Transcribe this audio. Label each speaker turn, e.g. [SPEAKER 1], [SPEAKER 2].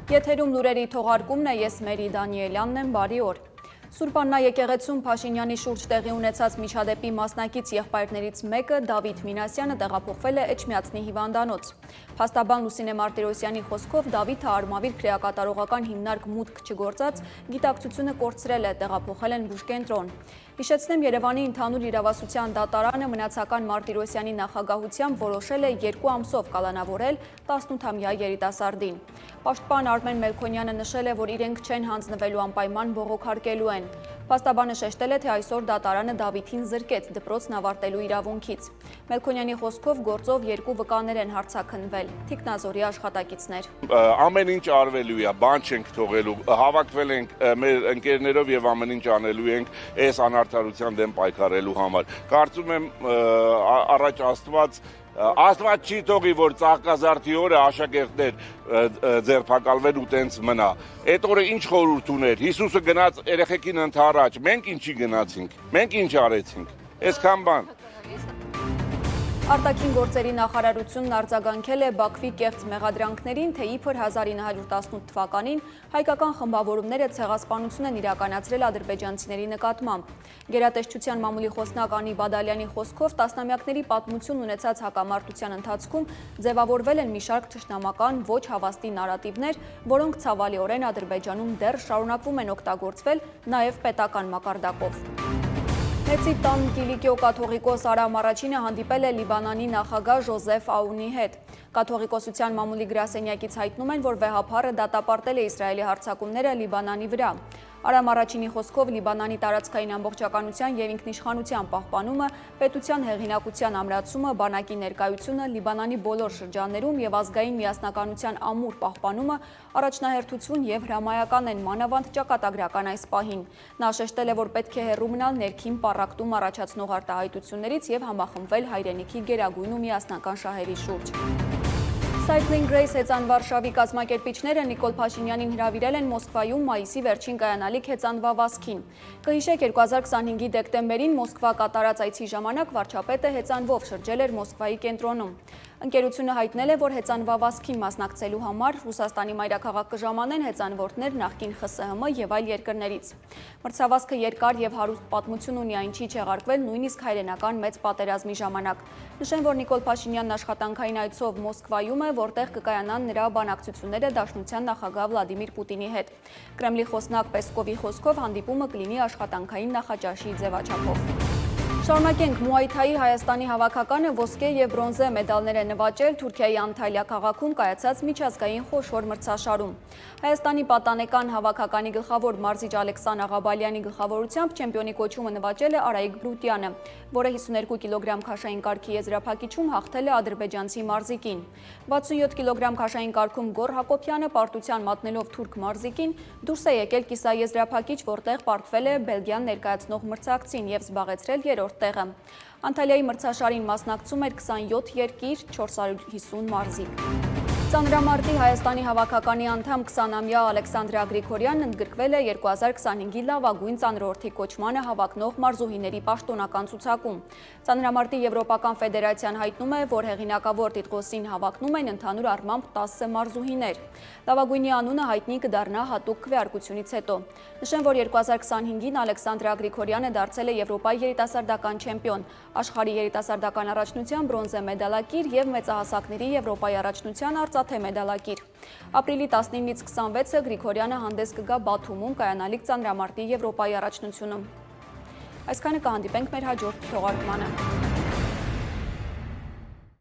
[SPEAKER 1] Եթերում լուրերի թողարկումն է, ես Մերի Դանիելյանն եմ, բարի օր։ Սուրբ Աննա եկեղեցում Փաշինյանի շուրջ տեղի ունեցած միջադեպի մասնակից եղբայրներից մեկը Դավիթ Մինասյանը տեղափոխվել է Էջմիածնի հիվանդանոց։ Փաստաբան Լուսինե Մարտիրոսյանի խոսքով Դավիթը արմավիր քրեակատարողական հիմնարկ մուտք չգործած գիտակցությունը կորցրել է, տեղափոխել են բուժկենտրոն։ Հիշեցնեմ, Երևանի ընդհանուր իրավասության դատարանը մնացական Մարտիրոսյանի նախագահությամբ որոշել է 2 ամսով կալանավորել 18-ամյա երիտասարդին։ Պաշտպան Արմեն Մելքոնյանը նշել է, որ իրենք չեն հանձնվելու անպայման բողոքարկելու են։ Փաստաբանը շեշտել է, թե այսօր դատարանը Դավիթին զրկեց դպրոցն ավարտելու իրավունքից։ Մելքոնյանի խոսքով գործով 2 վկաներ են հարձակնվել, թիկնազորի աշխատակիցներ։
[SPEAKER 2] Ամեն ինչ արվելու է, բան չենք թողելու, հավաքվել ենք մեր ընկերներով եւ ամեն ինչ անելու ենք այս անարդարության դեմ պայքարելու համար։ Կարծում եմ առաջ Աստված չի թողի, որ Ծաղկազարդի օրը աշակերտներ ձերբակալվեն ու տենց մնա։ Այդ օրը ինչ խորհուրդ ուներ։ Հիսուսը գնաց երեխեքին ընդառաջ, մենք ինչի գնացինք, մենք ինչ արեցինք։ Այսքան բան։
[SPEAKER 1] Արտաքին գործերի նախարարությունն արձագանքել է Բաքվի կեղծ մեղադրանքներին, թե իբր 1918 թվականին հայկական խմբավորումները ցեղասպանություն են իրականացրել ադրբեջանցիների նկատմամբ։ Գերատեսչության մամուլի խոսնակ Անի Բադալյանի խոսքով տասնամյակների պատմություն ունեցած հակամարտության ընթացքում ձևավորվել են մի շարք թշնամական ոչ հավաստի նարատիվներ, որոնք ցավալիորեն Ադրբեջանում դեռ շարունակվում են օգտագործվել նաև պետական մակարդակով։ Մեծի տան Կիլիկիո կաթողիկոս Արամ Առաջինը հանդիպել է Լիբանանի նախագահ Ժոզեֆ Աունի հետ։ Կաթողիկոսության մամուլի գրասենյակից հայտնում են, որ վեհափառը դատապարտել է Իսրայելի հարձակումները Լիբանանի վրա։ Արամ Առաջինի խոսքով Լիբանանի տարածքային ամբողջականության եւ ինքնիշխանության պահպանումը, պետության հեղինակության ամրացումը, բանակի ներկայությունը Լիբանանի բոլոր շրջաններում եւ ազգային միասնականության ամուր պահպանումը առաջնահերթություն եւ հրամայական են, մանավանդ ճակատագրական այս պահին։ Նա շեշտել է, որ պետք է հեռու մնալ ներքին պառակտում առաջացնող արտահայտություններից եւ համախմբվել հայրենիքի գերագույն ու միասնական շահերի շուրջ։ Cycling Race հեծան Վարշավի կազմակերպիչները Նիկոլ Փաշինյանին հրավիրել են Մոսկվայում մայիսի վերջին կայանալիք հեծանվավազքին։ Կհիշեք, 2025-ի դեկտեմբերին Մոսկվա կատարած այցի ժամանակ վարչապետը հեծանվով շրջել էր Մոսկվայի կենտրոնում։ Ընկերությունը հայտնել է, որ հեծանվավազքին մասնակցելու համար Ռուսաստանի մայրաքաղաք կժամանեն հեծանվորդներ նախկին ԽՍՀՄ եւ այլ երկրներից։ Մրցավազքը երկար եւ հարուստ պատմություն ունի, այն չի չեղարկվել նույնիսկ հայրենական մեծ պատերազմի ժամանակ։ Նշեմ, որ Նիկոլ Փաշինյանն աշխատանքային այցով Մոսկվայում է, որտեղ կկայանան նրա բանակցությունները Դաշնության նախագահ Վլադիմիր Պուտինի հետ։ Կրեմլի խոսնակ Պեսկովի խոսքով հանդիպումը կլինի աշխատանքային նախաճաշի ձևաչափով։ Շարունակենք, Մուայ Թայի Հայաստանի հավաքականը ոսկե եւ բրոնզե մեդալներ է նվաճել Թուրքիայի Անտալիա քաղաքում կայացած միջազգային խոշոր մրցաշարում։ Հայաստանի պատանեկան հավաքականի գլխավոր մարզիչ Ալեքսան Աղաբալյանի գլխավորությամբ չեմպիոնի կոչումը նվաճել է Արայիկ Բրուտյանը, որը 52 կիլոգրամ քաշային կարգի եզրափակիչում հաղթել է ադրբեջանցի մարզիկին։ 67 կիլոգրամ քաշային կարգում Գոր Հակոբյանը պարտության մատնելով թուրք մարզիկին դուրս է եկել կիսաեզրափակիչ, որտեղ պարտվել է Բելգիան ներկայացնող մրցակցին եւ զբաղեցրել երրորդ տեղը։ Անտալիայի մրցաշարին մասնակցում էր 27 երկիր, 450 մարզիկ։ Ծանրամարտի Հայաստանի հավաքականի անդամ 20-ամյա Ալեքսանդրա Գրիգորյանն ընդգրկվել է 2025-ի լավագույն ծանրորդի կոչմանը հավակնող մարզուհիների պաշտոնական ցուցակում։ Ծանրամարտի Եվրոպական ֆեդերացիան հայտնում է, որ հեղինակավոր տիտղոսին հավակնում են ընդհանուր առմամբ 10 մարզուհիներ։ Լավագույնի անունը հայտնի կդառնա հատուկ քվեարկությունից հետո։ Նշեմ, որ 2025-ին Ալեքսանդրա Գրիգորյանը դարձել է Եվրոպայի երիտասարդական չեմպիոն, աշխարհի երիտասարդական առաջնության բրոնզե մեդալակիր եւ մեծահասակների Եվրոպայի առաջնության արծաթե մեդալակիր։ Ապրիլի 19-ից 26-ը Գրիգորյանը հանդես կգա Բաթումում կայանալիք ծանրամարտի Եվրոպայի առաջնությունում։ Այսքանը կհանդիպենք մեր հաջորդ թողարկմանը։